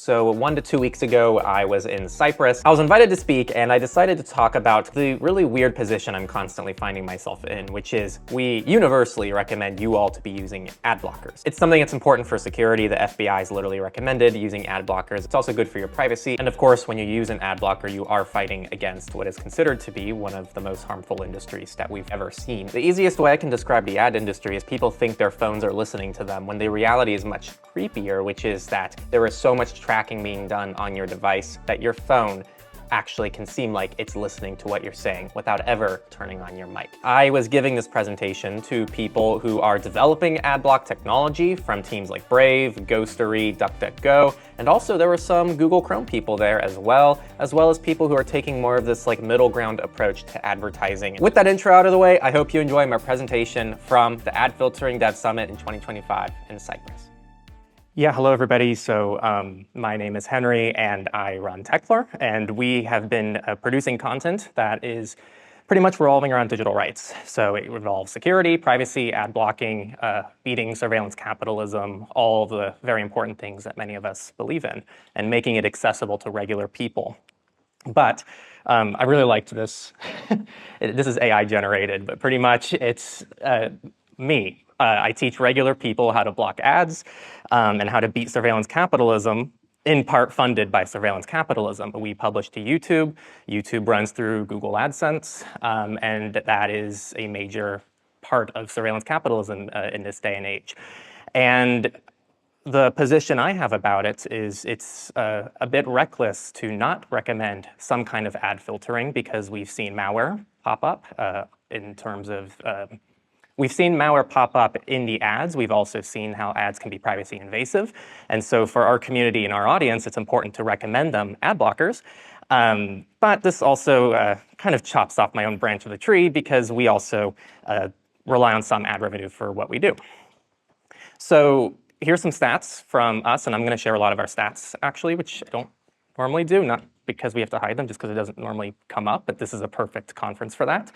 So 1 to 2 weeks ago, I was in Cyprus. I was invited to speak, and I decided to talk about the really weird position I'm constantly finding myself in, which is we universally recommend you all to be using ad blockers. It's something that's important for security. The FBI has literally recommended using ad blockers. It's also good for your privacy. And of course, when you use an ad blocker, you are fighting against what is considered to be one of the most harmful industries that we've ever seen. The easiest way I can describe the ad industry is people think their phones are listening to them when the reality is much creepier, which is that there is so much tracking being done on your device that your phone actually can seem like it's listening to what you're saying without ever turning on your mic. I was giving this presentation to people who are developing ad block technology from teams like Brave, Ghostery, DuckDuckGo, and also there were some Google Chrome people there as well as people who are taking more of this middle ground approach to advertising. With that intro out of the way, I hope you enjoy my presentation from the Ad Filtering Dev Summit in 2025 in Cyprus. Yeah, hello everybody. So my name is Henry and I run Techlore, and we have been producing content that is pretty much revolving around digital rights. So it involves security, privacy, ad blocking, beating surveillance capitalism, all the very important things that many of us believe in, and making it accessible to regular people. But I really liked this. This is AI generated, but pretty much it's me. I teach regular people how to block ads and how to beat surveillance capitalism, in part funded by surveillance capitalism. We publish to YouTube. YouTube runs through Google AdSense, and that is a major part of surveillance capitalism in this day and age. And the position I have about it is it's a bit reckless to not recommend some kind of ad filtering, because we've seen malware pop up in terms of we've seen malware pop up in the ads. We've also seen how ads can be privacy invasive. And so for our community and our audience, it's important to recommend them ad blockers. But this also kind of chops off my own branch of the tree, because we also rely on some ad revenue for what we do. So here's some stats from us, and I'm going to share a lot of our stats, actually, which I don't normally do, not because we have to hide them, just because it doesn't normally come up, but this is a perfect conference for that.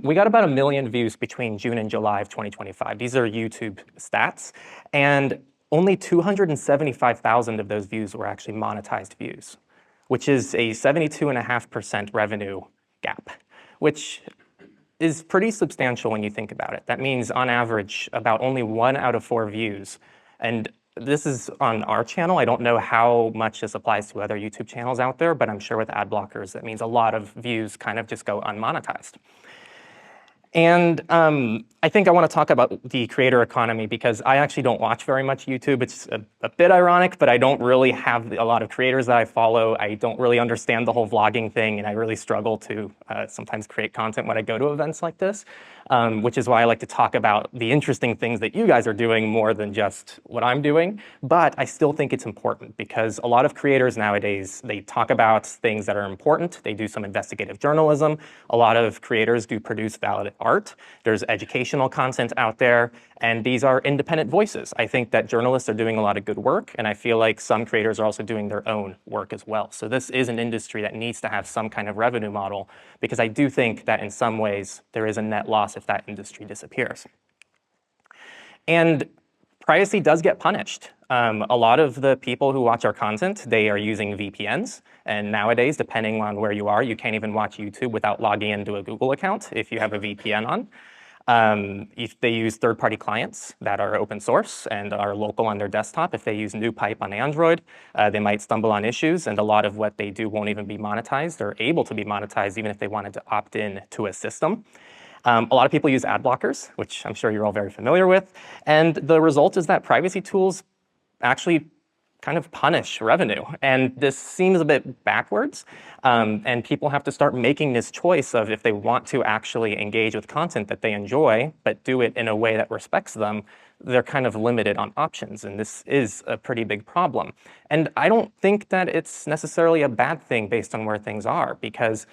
We got about 1 million views between June and July of 2025. These are YouTube stats, and only 275,000 of those views were actually monetized views, which is a 72.5% revenue gap, which is pretty substantial when you think about it. That means, on average, about only 1 out of 4 views. And this is on our channel. I don't know how much this applies to other YouTube channels out there, but I'm sure with ad blockers, that means a lot of views kind of just go unmonetized. And I think I want to talk about the creator economy, because I actually don't watch very much YouTube. It's a bit ironic, but I don't really have a lot of creators that I follow. I don't really understand the whole vlogging thing, and I really struggle to sometimes create content when I go to events like this, which is why I like to talk about the interesting things that you guys are doing more than just what I'm doing. But I still think it's important, because a lot of creators nowadays, they talk about things that are important. They do some investigative journalism. A lot of creators do produce valid art. There's educational content out there, and these are independent voices. I think that journalists are doing a lot of good work, and I feel like some creators are also doing their own work as well. So this is an industry that needs to have some kind of revenue model, because I do think that in some ways there is a net loss if that industry disappears. And privacy does get punished. A lot of the people who watch our content, they are using VPNs. And nowadays, depending on where you are, you can't even watch YouTube without logging into a Google account if you have a VPN on. If they use third-party clients that are open source and are local on their desktop, if they use NewPipe on Android, they might stumble on issues, and a lot of what they do won't even be monetized. They're able to be monetized even if they wanted to opt in to a system. A lot of people use ad blockers, which I'm sure you're all very familiar with. And the result is that privacy tools actually kind of punish revenue. And this seems a bit backwards. And people have to start making this choice of, if they want to actually engage with content that they enjoy, but do it in a way that respects them, they're kind of limited on options. And this is a pretty big problem. And I don't think that it's necessarily a bad thing based on where things are, because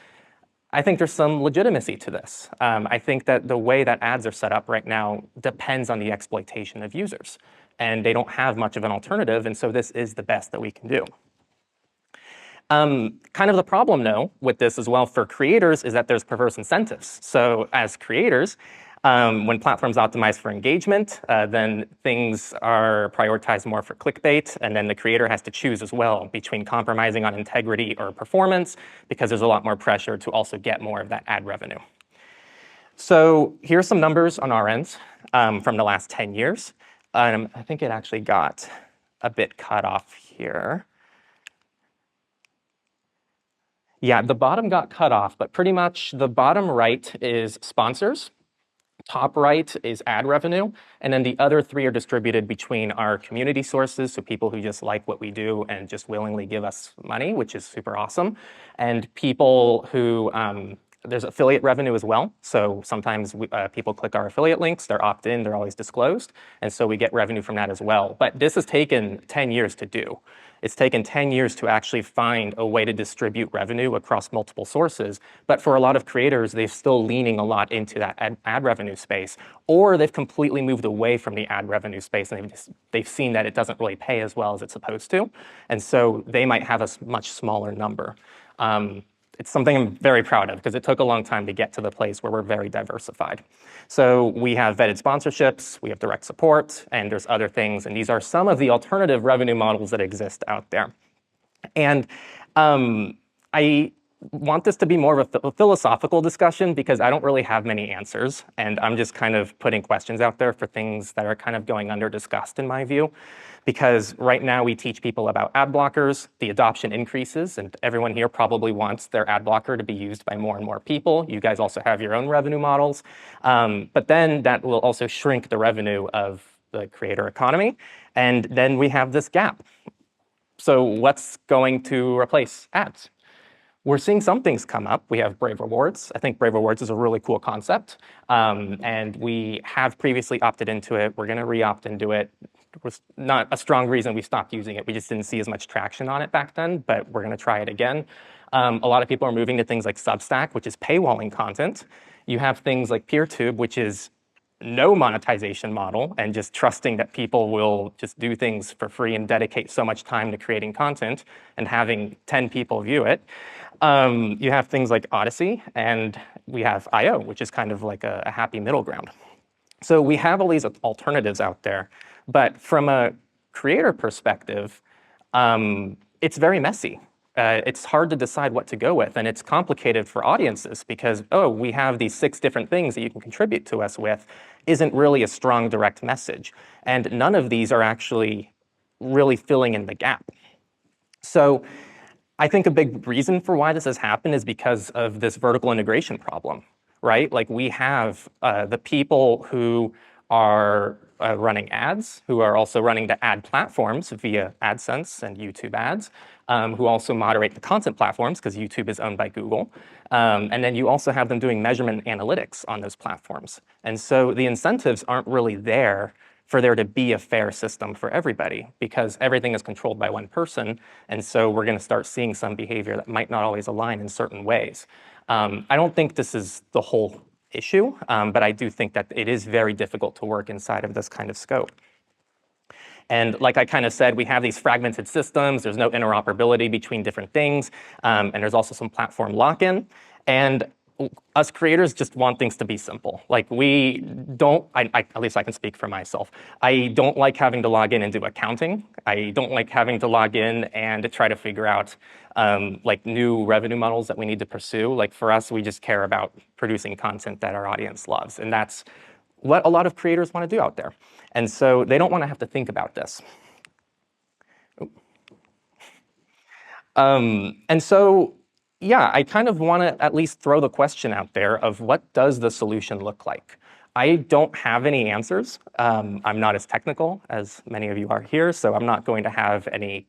I think there's some legitimacy to this. I think that the way that ads are set up right now depends on the exploitation of users, and they don't have much of an alternative, and so this is the best that we can do. Kind of the problem, though, with this as well for creators is that there's perverse incentives. So as creators, When platforms optimize for engagement, then things are prioritized more for clickbait, and then the creator has to choose as well between compromising on integrity or performance, because there's a lot more pressure to also get more of that ad revenue. So here's some numbers on our end from the last 10 years. I think it actually got a bit cut off here. Yeah, the bottom got cut off, but pretty much the bottom right is sponsors. Top right is ad revenue, and then the other three are distributed between our community sources, so people who just like what we do and just willingly give us money, which is super awesome, and people who, there's affiliate revenue as well, so sometimes people click our affiliate links, they're opt-in, they're always disclosed, and so we get revenue from that as well. But this has taken 10 years to do. It's taken 10 years to actually find a way to distribute revenue across multiple sources. But for a lot of creators, they're still leaning a lot into that ad revenue space, or they've completely moved away from the ad revenue space and they've seen that it doesn't really pay as well as it's supposed to. And so they might have a much smaller number. It's something I'm very proud of because it took a long time to get to the place where we're very diversified. So we have vetted sponsorships, we have direct support, and there's other things. And these are some of the alternative revenue models that exist out there. And I want this to be more of a philosophical discussion because I don't really have many answers. And I'm just kind of putting questions out there for things that are kind of going under discussed in my view. Because right now we teach people about ad blockers, the adoption increases, and everyone here probably wants their ad blocker to be used by more and more people. You guys also have your own revenue models. But then that will also shrink the revenue of the creator economy. And then we have this gap. So what's going to replace ads? We're seeing some things come up. We have Brave Rewards. I think Brave Rewards is a really cool concept. And we have previously opted into it. We're going to re-opt into it. It was not a strong reason we stopped using it. We just didn't see as much traction on it back then, but we're going to try it again. A lot of people are moving to things like Substack, which is paywalling content. You have things like PeerTube, which is no monetization model and just trusting that people will just do things for free and dedicate so much time to creating content and having 10 people view it. You have things like Odyssey, and we have IO, which is kind of like a happy middle ground. So we have all these alternatives out there, but from a creator perspective, it's very messy. It's hard to decide what to go with, and it's complicated for audiences because, oh, we have these 6 different things that you can contribute to us with, isn't really a strong direct message. And none of these are actually really filling in the gap. So I think a big reason for why this has happened is because of this vertical integration problem, right? Like we have the people who are running ads, who are also running the ad platforms via AdSense and YouTube ads, who also moderate the content platforms because YouTube is owned by Google. And then you also have them doing measurement analytics on those platforms. And so the incentives aren't really there for there to be a fair system for everybody because everything is controlled by one person. And so we're going to start seeing some behavior that might not always align in certain ways. I don't think this is the whole issue, but I do think that it is very difficult to work inside of this kind of scope. And like I kind of said, we have these fragmented systems. There's no interoperability between different things. And there's also some platform lock-in. And us creators just want things to be simple. Like we don't, at least I can speak for myself. I don't like having to log in and do accounting. I don't like having to log in and try to figure out like new revenue models that we need to pursue. Like for us, we just care about producing content that our audience loves. And that's what a lot of creators want to do out there. And so they don't want to have to think about this. And so, yeah, I kind of want to at least throw the question out there of what does the solution look like? I don't have any answers. I'm not as technical as many of you are here, so I'm not going to have any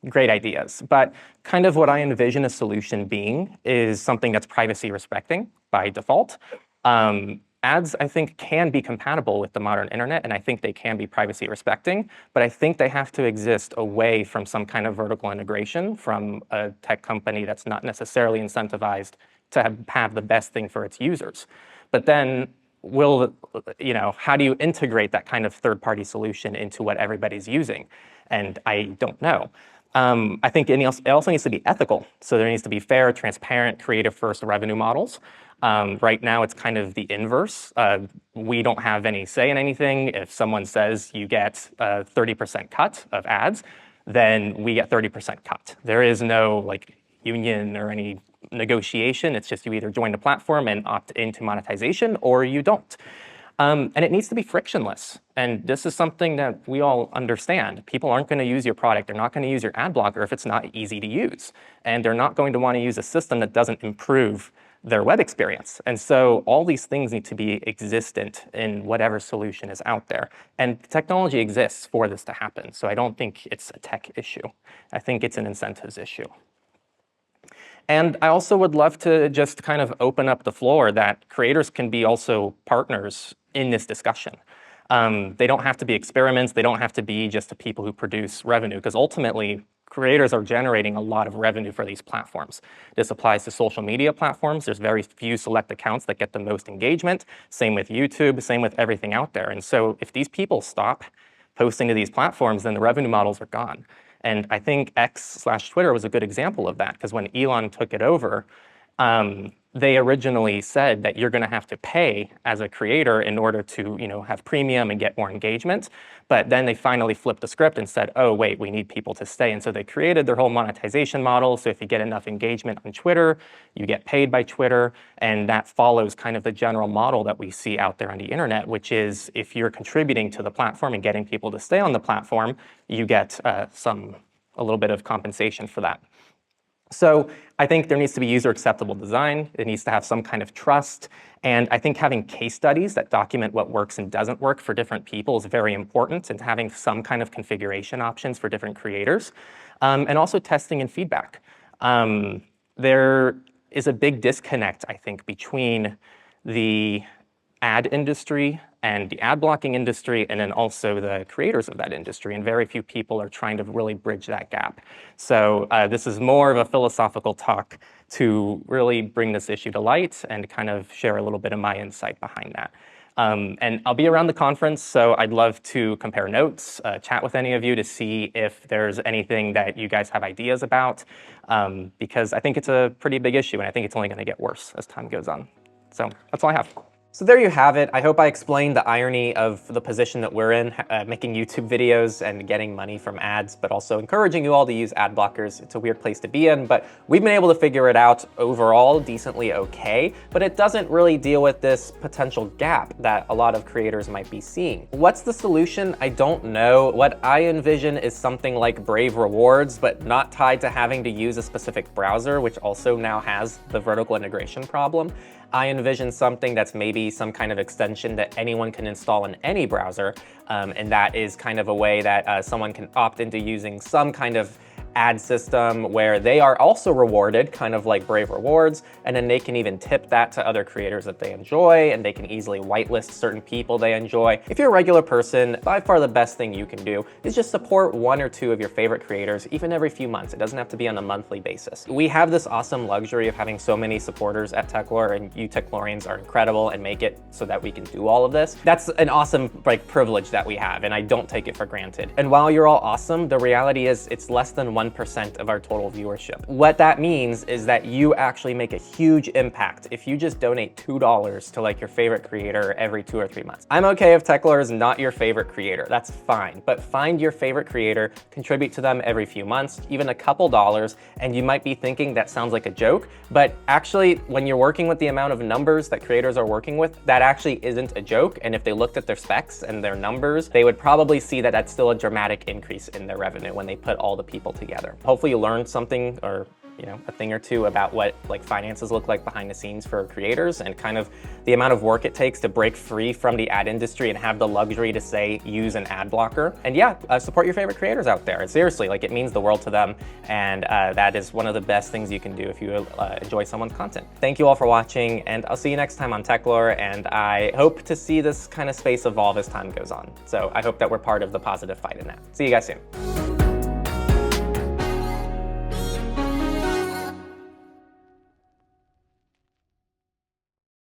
great ideas. But kind of what I envision a solution being is something that's privacy respecting by default. Ads, I think, can be compatible with the modern internet, and I think they can be privacy respecting, but I think they have to exist away from some kind of vertical integration from a tech company that's not necessarily incentivized to have the best thing for its users. But then how do you integrate that kind of third-party solution into what everybody's using? And I don't know. I think it also needs to be ethical. So there needs to be fair, transparent, creative-first revenue models. Right now, it's kind of the inverse. We don't have any say in anything. If someone says you get a 30% cut of ads, then we get 30% cut. There is no like union or any negotiation. It's just you either join the platform and opt into monetization or you don't. And it needs to be frictionless. And this is something that we all understand. People aren't going to use your product. They're not going to use your ad blocker if it's not easy to use. And they're not going to want to use a system that doesn't improve their web experience. And so all these things need to be existent in whatever solution is out there. And technology exists for this to happen. So I don't think it's a tech issue. I think it's an incentives issue. And I also would love to just kind of open up the floor that creators can be also partners in this discussion. They don't have to be experiments. They don't have to be just the people who produce revenue, because ultimately, creators are generating a lot of revenue for these platforms. This applies to social media platforms. There's very few select accounts that get the most engagement. Same with YouTube, same with everything out there. And so if these people stop posting to these platforms, then the revenue models are gone. And I think X/Twitter was a good example of that, because when Elon took it over, they originally said that you're going to have to pay as a creator in order to, have premium and get more engagement. But then they finally flipped the script and said, oh, wait, we need people to stay. And so they created their whole monetization model. So if you get enough engagement on Twitter, you get paid by Twitter. And that follows kind of the general model that we see out there on the internet, which is if you're contributing to the platform and getting people to stay on the platform, you get a little bit of compensation for that. So I think there needs to be user-acceptable design. It needs to have some kind of trust. And I think having case studies that document what works and doesn't work for different people is very important, and having some kind of configuration options for different creators. And also testing and feedback. There is a big disconnect, I think, between the ad industry and the ad blocking industry, and then also the creators of that industry. And very few people are trying to really bridge that gap. So this is more of a philosophical talk to really bring this issue to light and kind of share a little bit of my insight behind that. And I'll be around the conference, so I'd love to compare notes, chat with any of you to see if there's anything that you guys have ideas about, because I think it's a pretty big issue, and I think it's only going to get worse as time goes on. So that's all I have. So there you have it. I hope I explained the irony of the position that we're in, making YouTube videos and getting money from ads, but also encouraging you all to use ad blockers. It's a weird place to be in, but we've been able to figure it out overall decently okay, but it doesn't really deal with this potential gap that a lot of creators might be seeing. What's the solution? I don't know. What I envision is something like Brave Rewards, but not tied to having to use a specific browser, which also now has the vertical integration problem. I envision something that's maybe some kind of extension that anyone can install in any browser, and that is kind of a way that someone can opt into using some kind of ad system where they are also rewarded, kind of like Brave Rewards, and then they can even tip that to other creators that they enjoy, and they can easily whitelist certain people they enjoy. If you're a regular person, by far the best thing you can do is just support one or two of your favorite creators, even every few months. It doesn't have to be on a monthly basis. We have this awesome luxury of having so many supporters at Techlore, and you Techlorians are incredible and make it so that we can do all of this. That's an awesome privilege that we have, and I don't take it for granted. And while you're all awesome, the reality is it's less than 1% of our total viewership. What that means is that you actually make a huge impact if you just donate $2 to like your favorite creator every 2 or 3 months. I'm okay if Techlore is not your favorite creator, that's fine, but find your favorite creator, contribute to them every few months, even a couple dollars, and you might be thinking that sounds like a joke, but actually when you're working with the amount of numbers that creators are working with, that actually isn't a joke, and if they looked at their specs and their numbers, they would probably see that that's still a dramatic increase in their revenue when they put all the people together. Hopefully you learned something, or a thing or two about what finances look like behind the scenes for creators, and kind of the amount of work it takes to break free from the ad industry and have the luxury to say use an ad blocker. And yeah, support your favorite creators out there. Seriously, it means the world to them, and that is one of the best things you can do if you enjoy someone's content. Thank you all for watching, and I'll see you next time on Techlore, and I hope to see this kind of space evolve as time goes on. So I hope that we're part of the positive fight in that. See you guys soon.